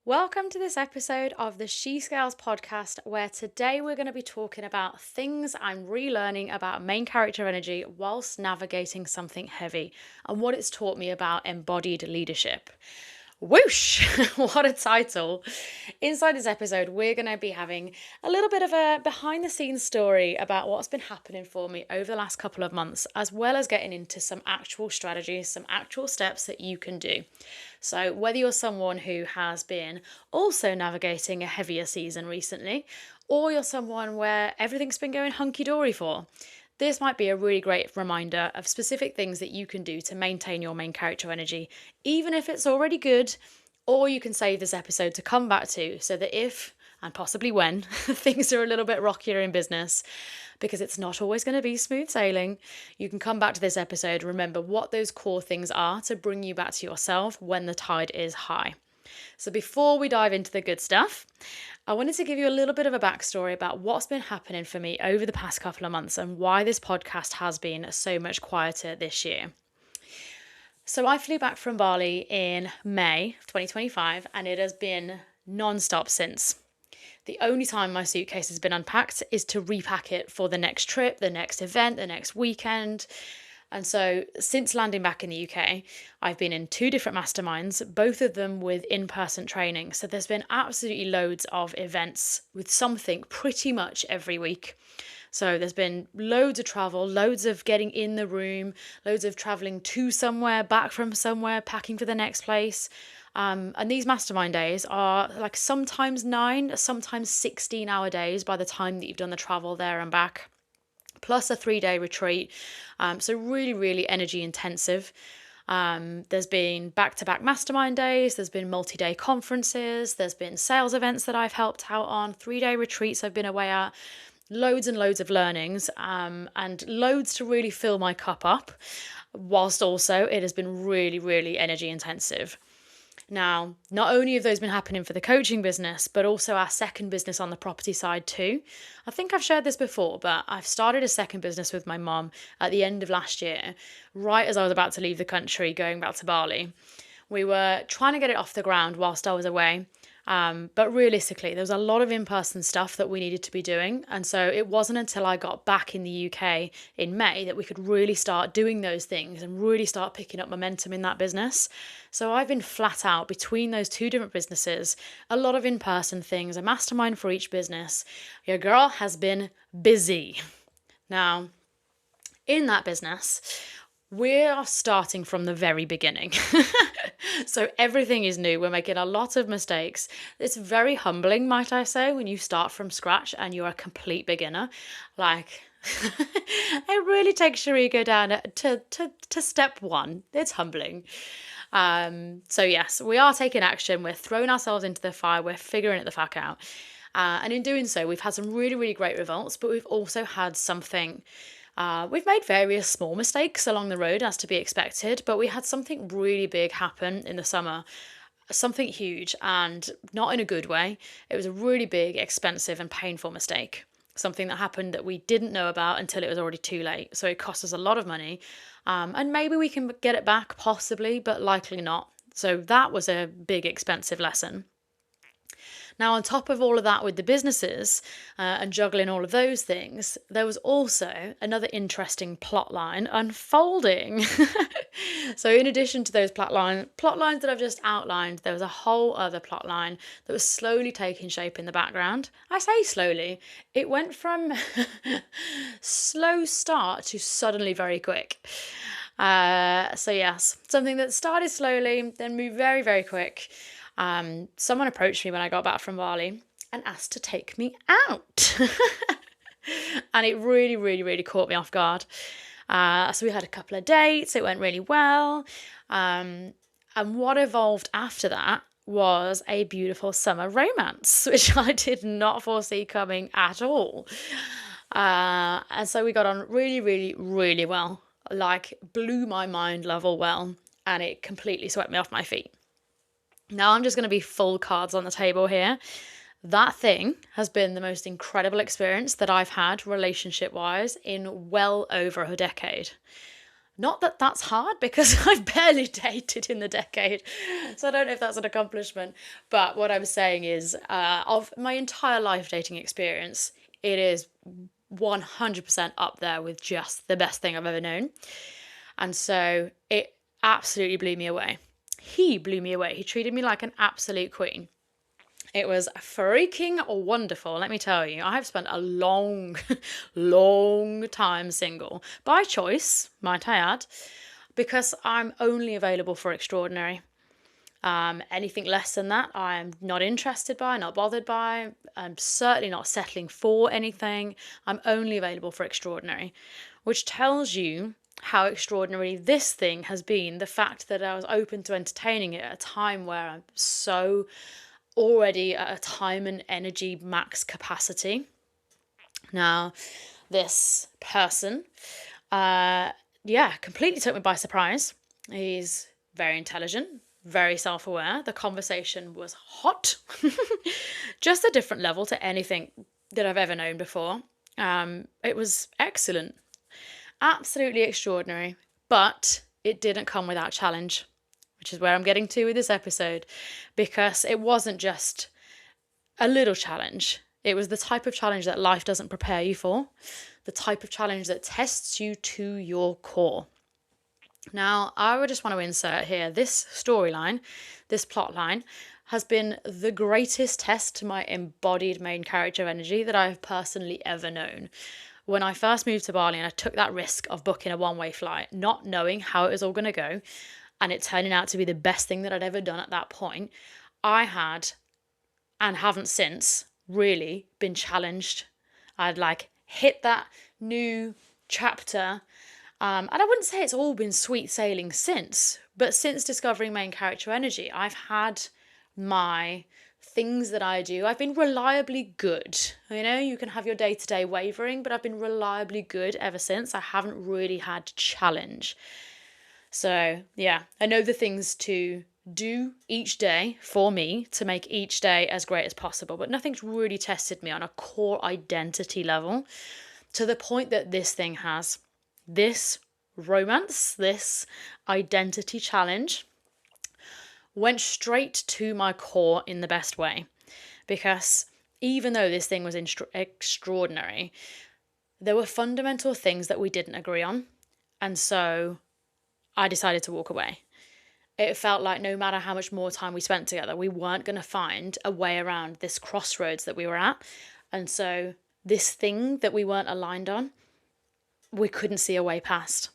Welcome to this episode of the She Scales podcast, where today we're going to be talking about things I'm relearning about main character energy whilst navigating something heavy and what it's taught me about embodied leadership. Whoosh! What a title. Inside this episode, we're going to be having a little bit of a behind the scenes story about what's been happening for me over the last couple of months, as well as getting into some actual strategies, some actual steps that you can do. So whether you're someone who has been also navigating a heavier season recently, or you're someone where everything's been going hunky-dory for, this might be a really great reminder of specific things that you can do to maintain your main character energy, even if it's already good, or you can save this episode to come back to so that if, and possibly when, things are a little bit rockier in business, because it's not always going to be smooth sailing, you can come back to this episode, remember what those core things are to bring you back to yourself when the tide is high. So before we dive into the good stuff, I wanted to give you a little bit of a backstory about what's been happening for me over the past couple of months and why this podcast has been so much quieter this year. So I flew back from Bali in May 2025 and it has been non-stop since. The only time my suitcase has been unpacked is to repack it for the next trip, the next event, the next weekend. And so since landing back in the UK, I've been in 2 different masterminds, both of them with in-person training. So there's been absolutely loads of events with something pretty much every week. So there's been loads of travel, loads of getting in the room, loads of traveling to somewhere, back from somewhere, packing for the next place. And these mastermind days are like sometimes 9, sometimes 16-hour days by the time that you've done the travel there and back, plus a 3-day retreat. So really, really energy intensive. There's been back-to-back mastermind days, there's been multi-day conferences, there's been sales events that I've helped out on, 3-day retreats I've been away at, loads and loads of learnings, and loads to really fill my cup up, whilst also it has been really, really energy intensive. Now, not only have those been happening for the coaching business, but also our second business on the property side too. I think I've shared this before, but I've started a second business with my mum at the end of last year, right as I was about to leave the country, going back to Bali. We were trying to get it off the ground whilst I was away. But realistically, there was a lot of in-person stuff that we needed to be doing. And so it wasn't until I got back in the UK in May that we could really start doing those things and really start picking up momentum in that business. So I've been flat out between those 2 different businesses, a lot of in-person things, a mastermind for each business. Your girl has been busy. Now, in that business, we are starting from the very beginning. So everything is new. We're making a lot of mistakes. It's very humbling, might I say, when you start from scratch and you're a complete beginner. Like, it really takes your ego down to step 1. It's humbling. So yes, we are taking action. We're throwing ourselves into the fire. We're figuring it the fuck out. And in doing so, we've had some really, really great results, but we've also had something. We've made various small mistakes along the road, as to be expected, but we had something really big happen in the summer, something huge, and not in a good way. It was a really big, expensive and painful mistake, something that happened that we didn't know about until it was already too late. So it cost us a lot of money, and maybe we can get it back, possibly, but likely not. So that was a big, expensive lesson. Now, on top of all of that with the businesses and juggling all of those things, there was also another interesting plot line unfolding. So in addition to those plot lines that I've just outlined, there was a whole other plot line that was slowly taking shape in the background. I say slowly. It went from slow start to suddenly very quick. So yes, something that started slowly, then moved very, very quick. Someone approached me when I got back from Bali and asked to take me out. And it really, really, really caught me off guard. So we had a couple of dates. It went really well. And what evolved after that was a beautiful summer romance, which I did not foresee coming at all. And so we got on really, really, really well. Like, blew my mind level well. And it completely swept me off my feet. Now I'm just going to be full cards on the table here. That thing has been the most incredible experience that I've had relationship-wise in well over a decade. Not that that's hard, because I've barely dated in the decade. So I don't know if that's an accomplishment. But what I'm saying is, of my entire life dating experience, it is 100% up there with just the best thing I've ever known. And so it absolutely blew me away. He blew me away. He treated me like an absolute queen. It was freaking wonderful, let me tell you. I have spent a long, long time single. By choice, might I add, because I'm only available for extraordinary. Anything less than that, I'm not interested by, not bothered by. I'm certainly not settling for anything. I'm only available for extraordinary, which tells you how extraordinary this thing has been. The fact that I was open to entertaining it at a time where I'm so already at a time and energy max capacity. Now, this person, completely took me by surprise. He's very intelligent, very self-aware. The conversation was hot, just a different level to anything that I've ever known before. It was excellent, absolutely extraordinary, but it didn't come without challenge, which is where I'm getting to with this episode, because it wasn't just a little challenge. It was the type of challenge that life doesn't prepare you for, the type of challenge that tests you to your core. Now, I would just want to insert here, this storyline, this plot line, has been the greatest test to my embodied main character energy that I have personally ever known. When I first moved to Bali and I took that risk of booking a one-way flight, not knowing how it was all going to go, and it turning out to be the best thing that I'd ever done at that point, I had, and haven't since, really been challenged. I'd hit that new chapter, and I wouldn't say it's all been sweet sailing since, but since discovering main character energy, I've had my things that I do. I've been reliably good. You can have your day-to-day wavering, but I've been reliably good ever since. I haven't really had challenge. So yeah, I know the things to do each day for me to make each day as great as possible, but nothing's really tested me on a core identity level to the point that this thing has. This romance, this identity challenge went straight to my core in the best way, because even though this thing was extraordinary, there were fundamental things that we didn't agree on, and so I decided to walk away. It felt like no matter how much more time we spent together, we weren't going to find a way around this crossroads that we were at. And so this thing that we weren't aligned on, we couldn't see a way past.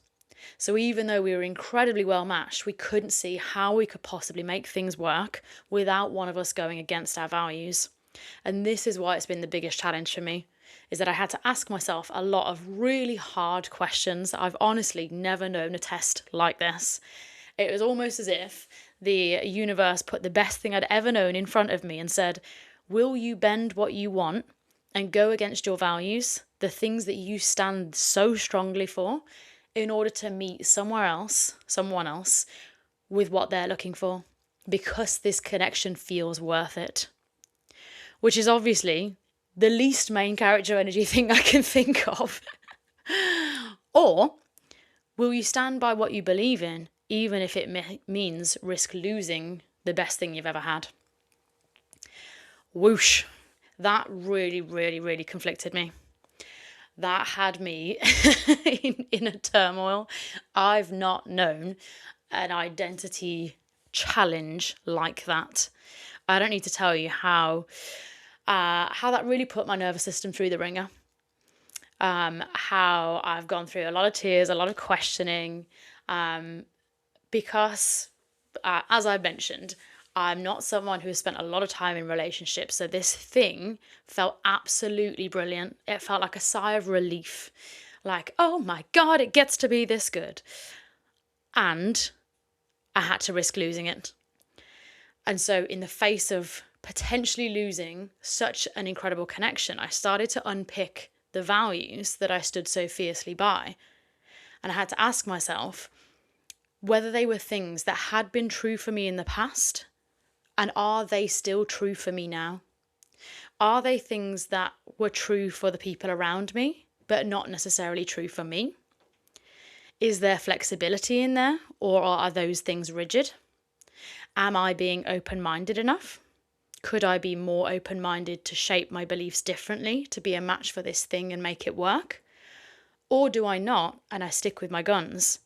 So even though we were incredibly well matched, we couldn't see how we could possibly make things work without one of us going against our values. And this is why it's been the biggest challenge for me, is that I had to ask myself a lot of really hard questions. I've honestly never known a test like this. It was almost as if the universe put the best thing I'd ever known in front of me and said, will you bend what you want and go against your values, the things that you stand so strongly for, in order to meet someone else with what they're looking for, because this connection feels worth it? Which is obviously the least main character energy thing I can think of. Or will you stand by what you believe in, even if it means risk losing the best thing you've ever had? Whoosh. That really, really, really conflicted me. That had me in a turmoil. I've not known an identity challenge like that. I don't need to tell you how that really put my nervous system through the ringer. How I've gone through a lot of tears, a lot of questioning, because, as I mentioned, I'm not someone who has spent a lot of time in relationships, so this thing felt absolutely brilliant. It felt like a sigh of relief, like, oh my God, it gets to be this good. And I had to risk losing it. And so in the face of potentially losing such an incredible connection, I started to unpick the values that I stood so fiercely by. And I had to ask myself whether they were things that had been true for me in the past, and are they still true for me now? Are they things that were true for the people around me, but not necessarily true for me? Is there flexibility in there, or are those things rigid? Am I being open-minded enough? Could I be more open-minded to shape my beliefs differently to be a match for this thing and make it work? Or do I not, and I stick with my guns?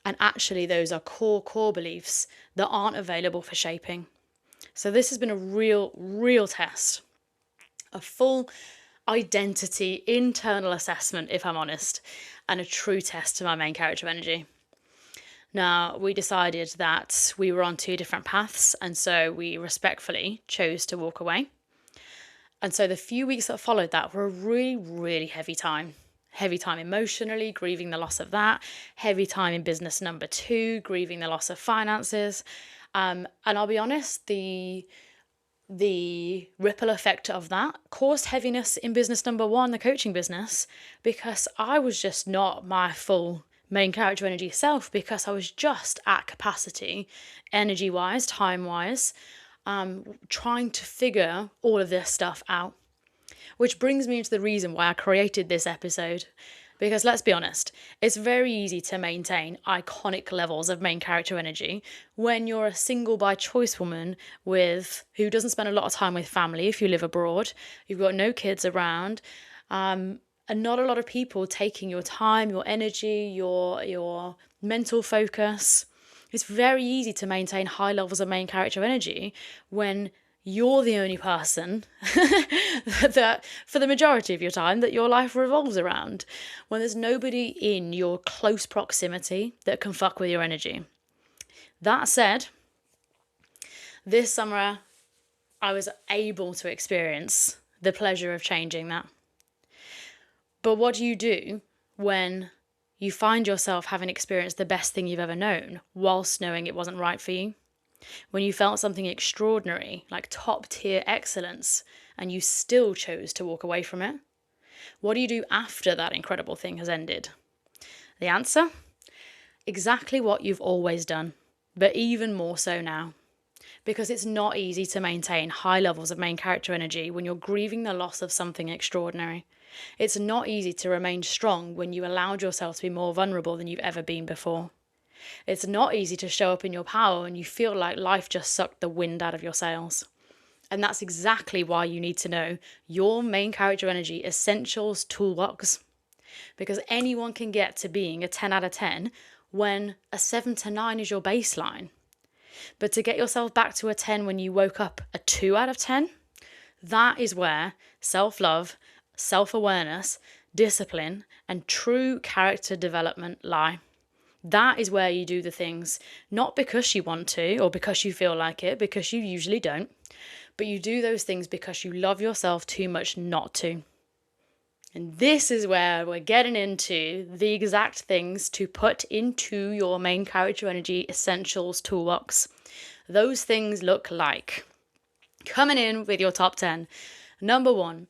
And actually those are core beliefs that aren't available for shaping. So this has been a real test. A full identity, internal assessment, if I'm honest, and a true test to my main character energy. Now, we decided that we were on two different paths, and so we respectfully chose to walk away. And so the few weeks that followed that were a really heavy time. Heavy time emotionally, grieving the loss of that. Heavy time in business number 2, grieving the loss of finances. And I'll be honest, the ripple effect of that caused heaviness in business number 1, the coaching business, because I was just not my full main character energy self, because I was just at capacity, energy-wise, time-wise, trying to figure all of this stuff out. Which brings me into the reason why I created this episode. Because let's be honest, it's very easy to maintain iconic levels of main character energy when you're a single by choice woman who doesn't spend a lot of time with family if you live abroad, you've got no kids around, and not a lot of people taking your time, your energy, your mental focus. It's very easy to maintain high levels of main character energy when you're the only person that, for the majority of your time, that your life revolves around, when there's nobody in your close proximity that can fuck with your energy. That said, this summer, I was able to experience the pleasure of changing that. But what do you do when you find yourself having experienced the best thing you've ever known, whilst knowing it wasn't right for you? When you felt something extraordinary, like top tier excellence, and you still chose to walk away from it? What do you do after that incredible thing has ended? The answer? Exactly what you've always done, but even more so now. Because it's not easy to maintain high levels of main character energy when you're grieving the loss of something extraordinary. It's not easy to remain strong when you allowed yourself to be more vulnerable than you've ever been before. It's not easy to show up in your power when you feel like life just sucked the wind out of your sails. And that's exactly why you need to know your main character energy essentials toolbox. Because anyone can get to being a 10 out of 10 when a 7 to 9 is your baseline. But to get yourself back to a 10 when you woke up a 2 out of 10, that is where self-love, self-awareness, discipline, and true character development lie. That is where you do the things, not because you want to or because you feel like it, because you usually don't, but you do those things because you love yourself too much not to. And this is where we're getting into the exact things to put into your main character energy essentials toolbox. Those things look like coming in with your top 10. Number 1,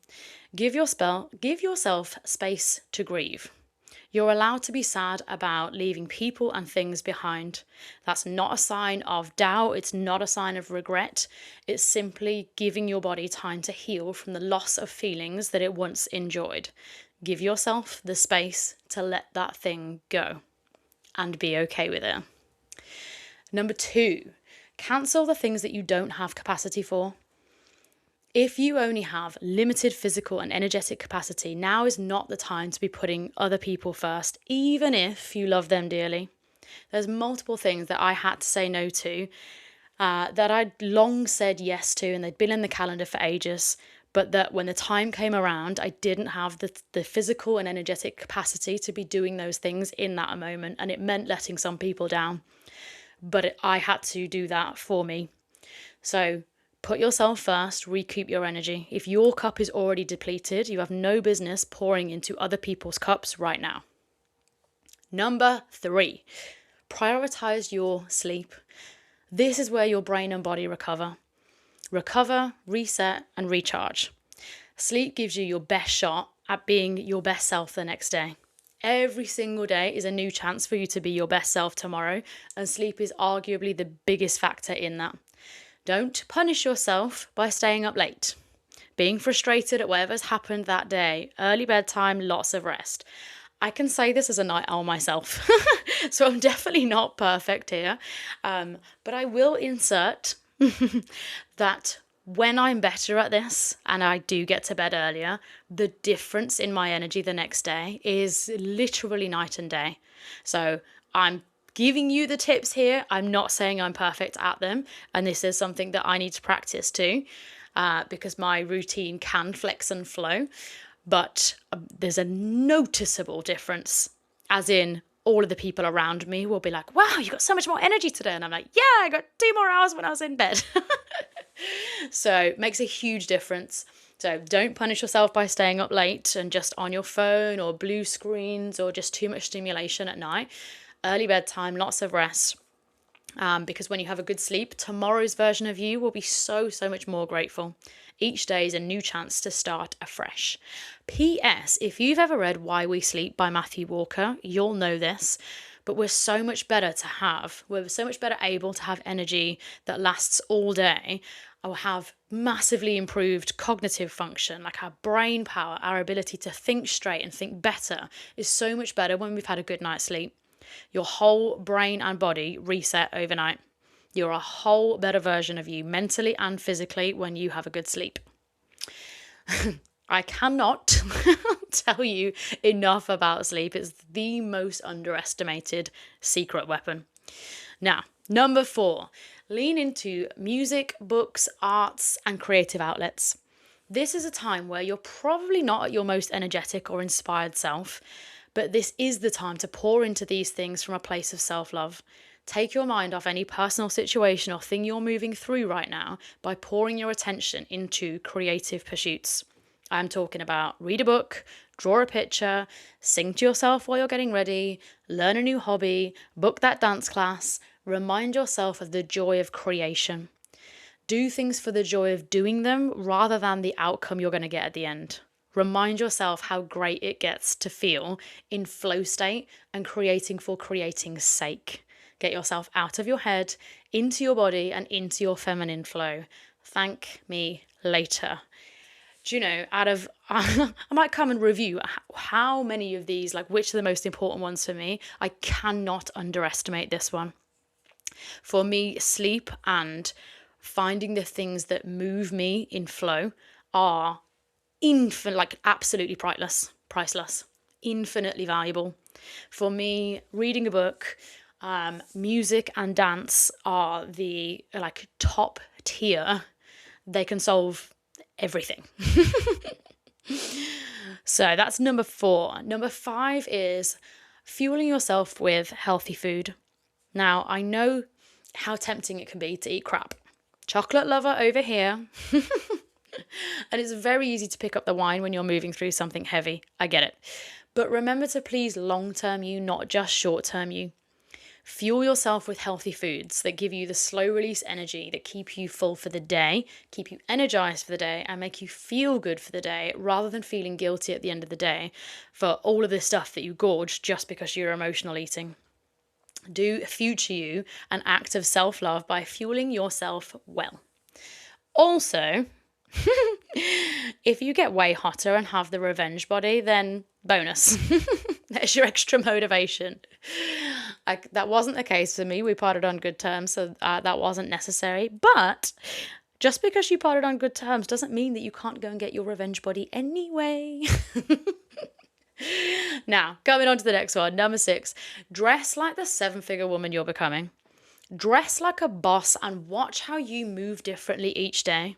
give yourself space to grieve. You're allowed to be sad about leaving people and things behind. That's not a sign of doubt. It's not a sign of regret. It's simply giving your body time to heal from the loss of feelings that it once enjoyed. Give yourself the space to let that thing go and be okay with it. Number 2, cancel the things that you don't have capacity for. If you only have limited physical and energetic capacity, now is not the time to be putting other people first, even if you love them dearly. There's multiple things that I had to say no to, that I'd long said yes to, and they'd been in the calendar for ages, but that when the time came around, I didn't have the physical and energetic capacity to be doing those things in that moment, and it meant letting some people down. But I had to do that for me. So put yourself first, recoup your energy. If your cup is already depleted, you have no business pouring into other people's cups right now. Number 3, prioritize your sleep. This is where your brain and body recover. Recover, reset, and recharge. Sleep gives you your best shot at being your best self the next day. Every single day is a new chance for you to be your best self tomorrow, and sleep is arguably the biggest factor in that. Don't punish yourself by staying up late, being frustrated at whatever's happened that day. Early bedtime, lots of rest. I can say this as a night owl myself. So I'm definitely not perfect here. But I will insert that when I'm better at this and I do get to bed earlier, the difference in my energy the next day is literally night and day. So I'm giving you the tips here. I'm not saying I'm perfect at them. And this is something that I need to practice too, because my routine can flex and flow. But there's a noticeable difference, as in all of the people around me will be like, wow, you got so much more energy today. And I'm like, yeah, I got 2 more hours when I was in bed. So it makes a huge difference. So don't punish yourself by staying up late and just on your phone or blue screens or just too much stimulation at night. Early bedtime, lots of rest. Because when you have a good sleep, tomorrow's version of you will be so much more grateful. Each day is a new chance to start afresh. P.S. If you've ever read Why We Sleep by Matthew Walker, you'll know this, but we're so much better to have. We're so much better able to have energy that lasts all day, or have massively improved cognitive function, like our brain power, our ability to think straight and think better is so much better when we've had a good night's sleep. Your whole brain and body reset overnight. You're a whole better version of you mentally and physically when you have a good sleep. I cannot tell you enough about sleep. It's the most underestimated secret weapon. Now, number 4, lean into music, books, arts, and creative outlets. This is a time where you're probably not at your most energetic or inspired self, but this is the time to pour into these things from a place of self-love. Take your mind off any personal situation or thing you're moving through right now by pouring your attention into creative pursuits. I'm talking about read a book, draw a picture, sing to yourself while you're getting ready, learn a new hobby, book that dance class. Remind yourself of the joy of creation. Do things for the joy of doing them rather than the outcome you're going to get at the end. Remind yourself how great it gets to feel in flow state and creating for creating's sake. Get yourself out of your head, into your body, and into your feminine flow. Thank me later. Do you know, I might come and review how many of these, like which are the most important ones for me. I cannot underestimate this one. For me, sleep and finding the things that move me in flow are absolutely priceless, infinitely valuable. For me, reading a book, music and dance are the top tier. They can solve everything. So that's number 4. Number 5 is fueling yourself with healthy food. Now, I know how tempting it can be to eat crap. Chocolate lover over here. And it's very easy to pick up the wine when you're moving through something heavy. I get it. But remember to please long-term you, not just short-term you. Fuel yourself with healthy foods that give you the slow release energy that keep you full for the day, keep you energized for the day, and make you feel good for the day rather than feeling guilty at the end of the day for all of this stuff that you gorged just because you're emotional eating. Do future you an act of self-love by fueling yourself well. Also, if you get way hotter and have the revenge body, then bonus. There's your extra motivation. That wasn't the case for me. We parted on good terms, so that wasn't necessary. But just because you parted on good terms doesn't mean that you can't go and get your revenge body anyway. Now, going on to the next one, number 6. Dress like the 7-figure woman you're becoming. Dress like a boss and watch how you move differently each day.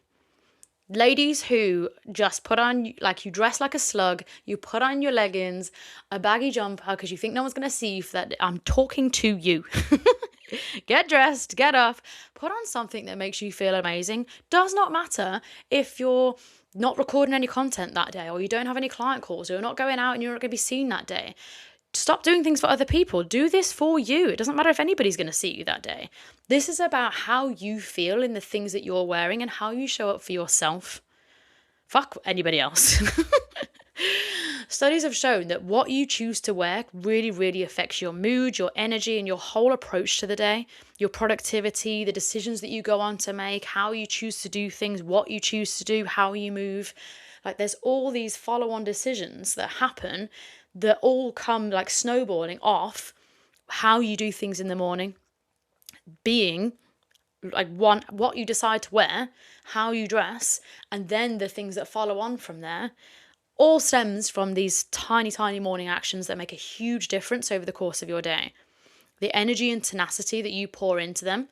Ladies who just put on, you dress like a slug, you put on your leggings, a baggy jumper because you think no one's going to see you for that. I'm talking to you. Get dressed, get off, put on something that makes you feel amazing. Does not matter if you're not recording any content that day or you don't have any client calls or you're not going out and you're not going to be seen that day. Stop doing things for other people. Do this for you. It doesn't matter if anybody's going to see you that day. This is about how you feel in the things that you're wearing and how you show up for yourself. Fuck anybody else. Studies have shown that what you choose to wear really, really affects your mood, your energy, and your whole approach to the day, your productivity, the decisions that you go on to make, how you choose to do things, what you choose to do, how you move. There's all these follow-on decisions that happen that all come like snowballing off how you do things in the morning, being like what you decide to wear, how you dress, and then the things that follow on from there all stems from these tiny, tiny morning actions that make a huge difference over the course of your day. The energy and tenacity that you pour into them,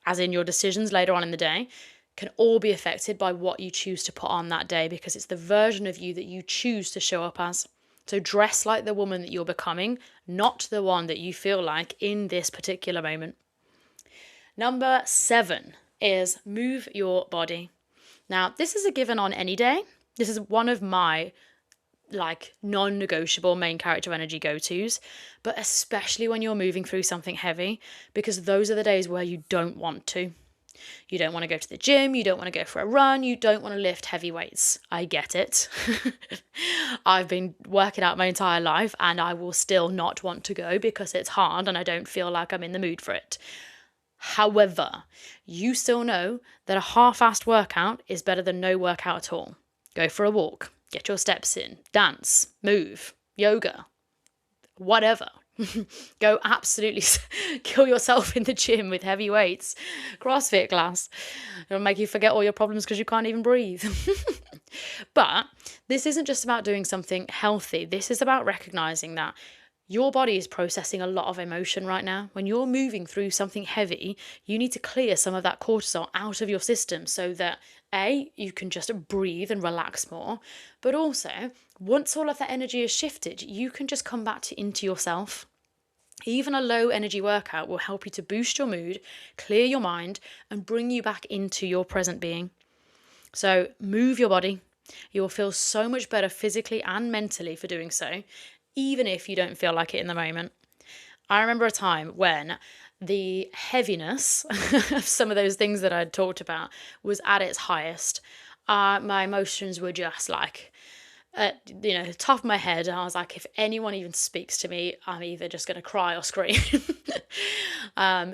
as in your decisions later on in the day, can all be affected by what you choose to put on that day, because it's the version of you that you choose to show up as. So dress like the woman that you're becoming, not the one that you feel like in this particular moment. Number 7 is move your body. Now, this is a given on any day. This is one of my non-negotiable main character energy go-tos, but especially when you're moving through something heavy, because those are the days where you don't want to. You don't want to go to the gym, you don't want to go for a run, you don't want to lift heavy weights. I get it. I've been working out my entire life and I will still not want to go because it's hard and I don't feel like I'm in the mood for it. However, you still know that a half-assed workout is better than no workout at all. Go for a walk, get your steps in, dance, move, yoga, whatever. Go absolutely kill yourself in the gym with heavy weights, CrossFit class. It'll make you forget all your problems because you can't even breathe. But this isn't just about doing something healthy. This is about recognizing that your body is processing a lot of emotion right now. When you're moving through something heavy, you need to clear some of that cortisol out of your system so that A, you can just breathe and relax more, but also once all of that energy is shifted, you can just come back into yourself. Even a low energy workout will help you to boost your mood, clear your mind, and bring you back into your present being. So move your body. You will feel so much better physically and mentally for doing so, even if you don't feel like it in the moment. I remember a time when the heaviness of some of those things that I'd talked about was at its highest. My emotions were just like, at the top of my head. I was like, if anyone even speaks to me, I'm either just going to cry or scream.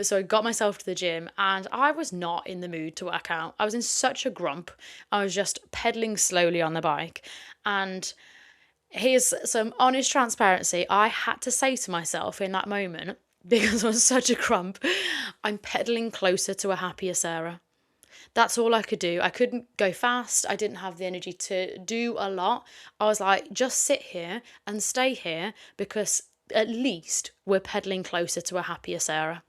So I got myself to the gym and I was not in the mood to work out. I was in such a grump. I was just pedaling slowly on the bike. And here's some honest transparency. I had to say to myself in that moment, because I was such a grump, I'm pedaling closer to a happier Sarah. That's all I could do. I couldn't go fast. I didn't have the energy to do a lot. I was like, just sit here and stay here because at least we're pedaling closer to a happier Sarah.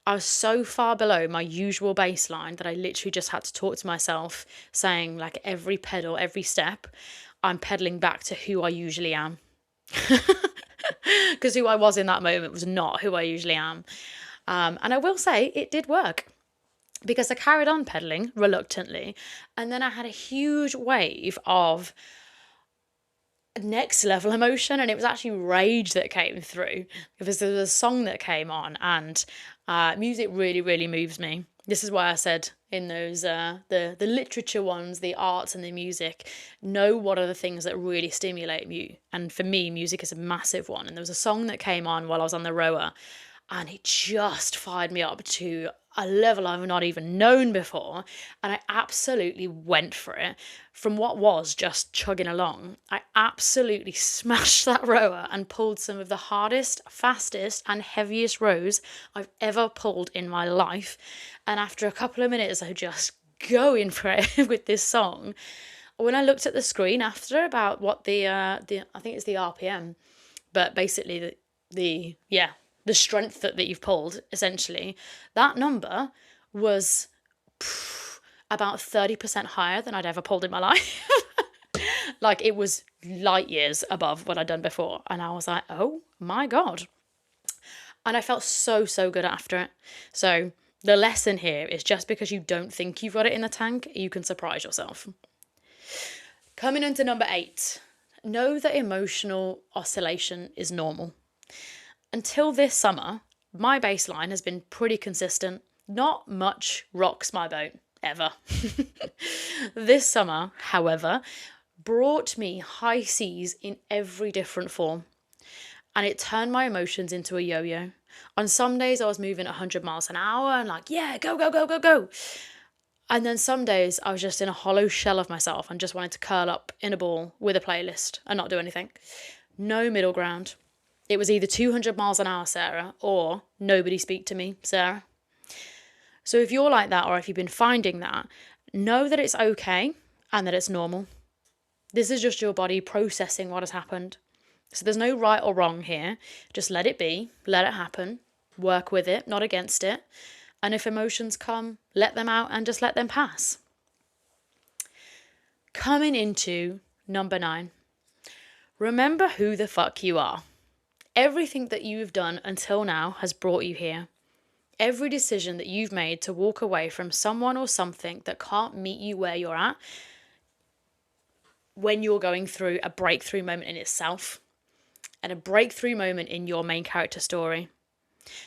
I was so far below my usual baseline that I literally just had to talk to myself, saying like every pedal, every step, I'm pedaling back to who I usually am. Because who I was in that moment was not who I usually am. And I will say it did work, because I carried on pedaling reluctantly. And then I had a huge wave of next level emotion. And it was actually rage that came through, because there was a song that came on, and music really, really moves me. This is why I said in those, the literature ones, the arts and the music, know what are the things that really stimulate you. And for me, music is a massive one. And there was a song that came on while I was on the rower, and it just fired me up to a level I've not even known before. And I absolutely went for it. From what was just chugging along, I absolutely smashed that rower and pulled some of the hardest, fastest, and heaviest rows I've ever pulled in my life. And after a couple of minutes of just going for it with this song, when I looked at the screen after about what the I think it's the RPM, but basically the strength that you've pulled, essentially, that number was about 30% higher than I'd ever pulled in my life. Like, it was light years above what I'd done before. And I was like, oh my God. And I felt so, so good after it. So the lesson here is, just because you don't think you've got it in the tank, you can surprise yourself. Coming into number 8, know that emotional oscillation is normal. Until this summer, my baseline has been pretty consistent. Not much rocks my boat, ever. This summer, however, brought me high seas in every different form. And it turned my emotions into a yo-yo. On some days I was moving 100 miles an hour and like, yeah, go, go, go, go, go. And then some days I was just in a hollow shell of myself and just wanted to curl up in a ball with a playlist and not do anything. No middle ground. It was either 200 miles an hour, Sarah, or nobody speak to me, Sarah. So if you're like that, or if you've been finding that, know that it's okay and that it's normal. This is just your body processing what has happened. So there's no right or wrong here. Just let it be, let it happen, work with it, not against it. And if emotions come, let them out and just let them pass. Coming into number 9. Remember who the fuck you are. Everything that you've done until now has brought you here. Every decision that you've made to walk away from someone or something that can't meet you where you're at, when you're going through a breakthrough moment in itself, and a breakthrough moment in your main character story.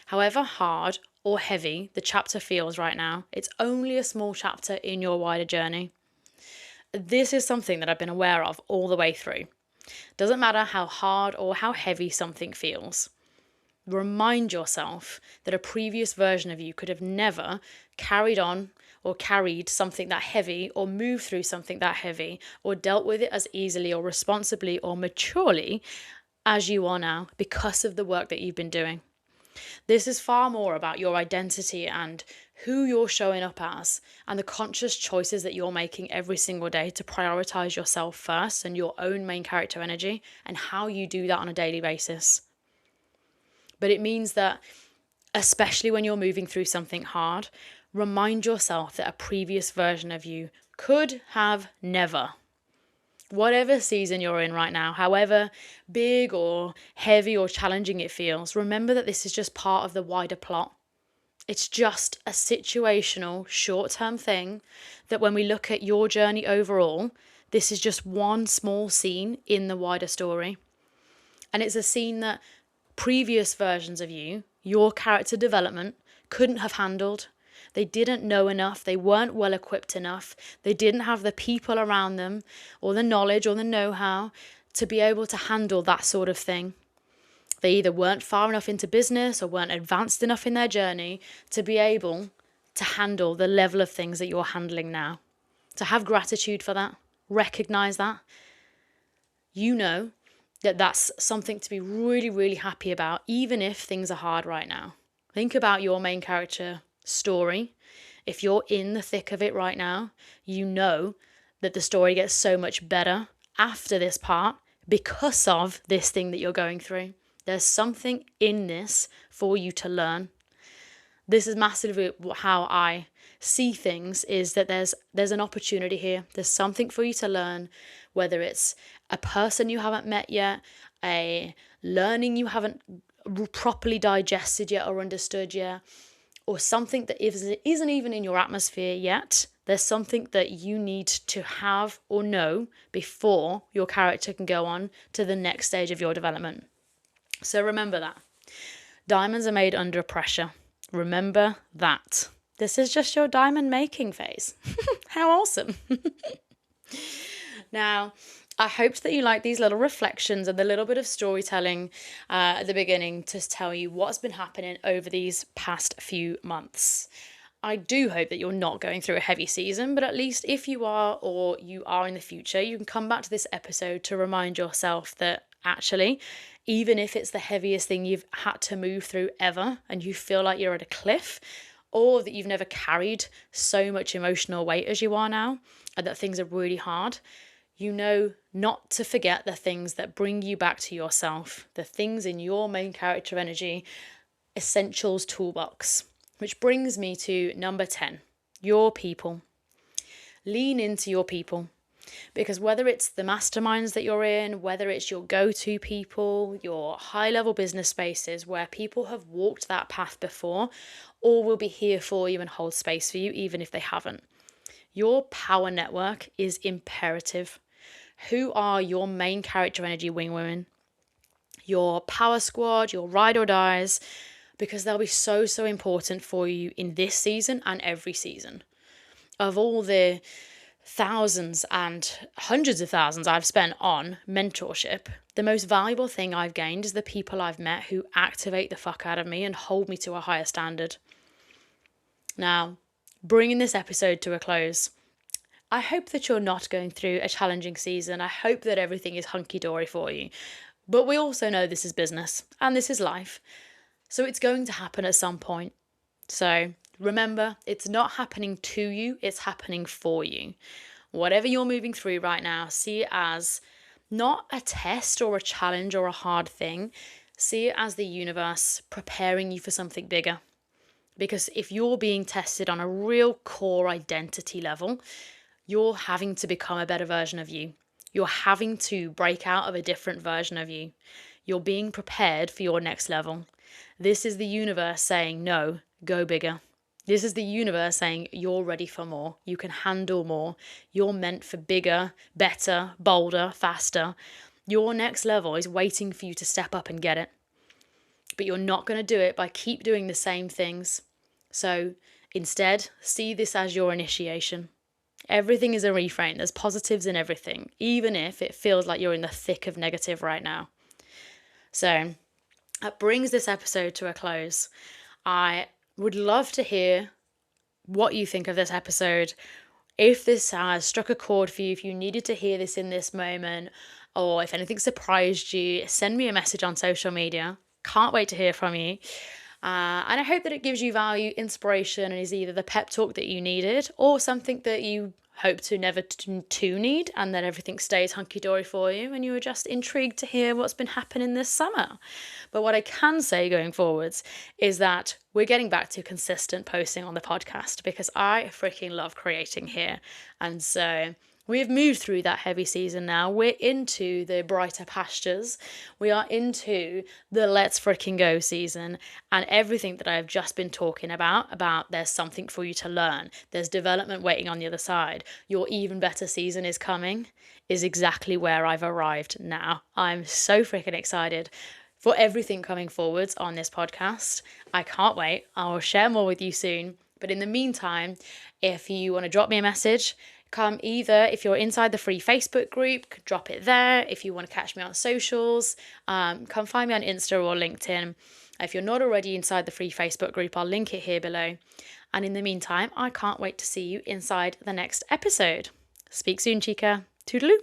However hard or heavy the chapter feels right now, it's only a small chapter in your wider journey. This is something that I've been aware of all the way through. Doesn't matter how hard or how heavy something feels. Remind yourself that a previous version of you could have never carried on or carried something that heavy or moved through something that heavy or dealt with it as easily or responsibly or maturely as you are now because of the work that you've been doing. This is far more about your identity and who you're showing up as and the conscious choices that you're making every single day to prioritize yourself first and your own main character energy and how you do that on a daily basis. But it means that, especially when you're moving through something hard, remind yourself that a previous version of you could have never. Whatever season you're in right now, however big or heavy or challenging it feels, remember that this is just part of the wider plot. It's just a situational, short-term thing that when we look at your journey overall, this is just one small scene in the wider story. And it's a scene that previous versions of you, your character development, couldn't have handled. They didn't know enough. They weren't well equipped enough. They didn't have the people around them or the knowledge or the know-how to be able to handle that sort of thing. They either weren't far enough into business or weren't advanced enough in their journey to be able to handle the level of things that you're handling now. To have gratitude for that, recognize that. You know that that's something to be really, really happy about, even if things are hard right now. Think about your main character story. If you're in the thick of it right now, you know that the story gets so much better after this part because of this thing that you're going through. There's something in this for you to learn. This is massively how I see things, is that there's an opportunity here. There's something for you to learn, whether it's a person you haven't met yet, a learning you haven't properly digested yet or understood yet, or something that isn't even in your atmosphere yet. There's something that you need to have or know before your character can go on to the next stage of your development. So remember that. Diamonds are made under pressure. Remember that. This is just your diamond making phase. How awesome. Now, I hoped that you liked these little reflections and the little bit of storytelling at the beginning to tell you what's been happening over these past few months. I do hope that you're not going through a heavy season, but at least if you are or you are in the future, you can come back to this episode to remind yourself that actually, even if it's the heaviest thing you've had to move through ever and you feel like you're at a cliff, or that you've never carried so much emotional weight as you are now and that things are really hard, you know not to forget the things that bring you back to yourself, the things in your main character energy essentials toolbox. Which brings me to number 10, your people. Lean into your people. Because whether it's the masterminds that you're in, whether it's your go-to people, your high-level business spaces where people have walked that path before, or will be here for you and hold space for you even if they haven't. Your power network is imperative. Who are your main character energy wing women? Your power squad, your ride or dies, because they'll be so, so important for you in this season and every season. Of all the thousands and hundreds of thousands I've spent on mentorship, the most valuable thing I've gained is the people I've met who activate the fuck out of me and hold me to a higher standard. Now, bringing this episode to a close, I hope that you're not going through a challenging season. I hope that everything is hunky-dory for you. But we also know this is business and this is life. So it's going to happen at some point. So remember, it's not happening to you, it's happening for you. Whatever you're moving through right now, see it as not a test or a challenge or a hard thing. See it as the universe preparing you for something bigger. Because if you're being tested on a real core identity level, you're having to become a better version of you. You're having to break out of a different version of you. You're being prepared for your next level. This is the universe saying, no, go bigger. This is the universe saying, you're ready for more. You can handle more. You're meant for bigger, better, bolder, faster. Your next level is waiting for you to step up and get it. But you're not going to do it by keep doing the same things. So instead, see this as your initiation. Everything is a reframe. There's positives in everything, even if it feels like you're in the thick of negative right now. So that brings this episode to a close. I would love to hear what you think of this episode. If this has struck a chord for you, if you needed to hear this in this moment, or if anything surprised you, send me a message on social media. Can't wait to hear from you. And I hope that it gives you value, inspiration, and is either the pep talk that you needed or something that you hope to never to need, and that everything stays hunky-dory for you and you were just intrigued to hear what's been happening this summer. But what I can say going forwards is that we're getting back to consistent posting on the podcast because I freaking love creating here. And so we've moved through that heavy season now. We're into the brighter pastures. We are into the let's freaking go season. And everything that I've just been talking about there's something for you to learn. There's development waiting on the other side. Your even better season is coming, is exactly where I've arrived now. I'm so freaking excited for everything coming forwards on this podcast. I can't wait. I'll share more with you soon. But in the meantime, if you want to drop me a message, come either if you're inside the free Facebook group, drop it there. If you want to catch me on socials, come find me on Insta or LinkedIn. If you're not already inside the free Facebook group, I'll link it here below. And in the meantime, I can't wait to see you inside the next episode. Speak soon, chica. Toodaloo.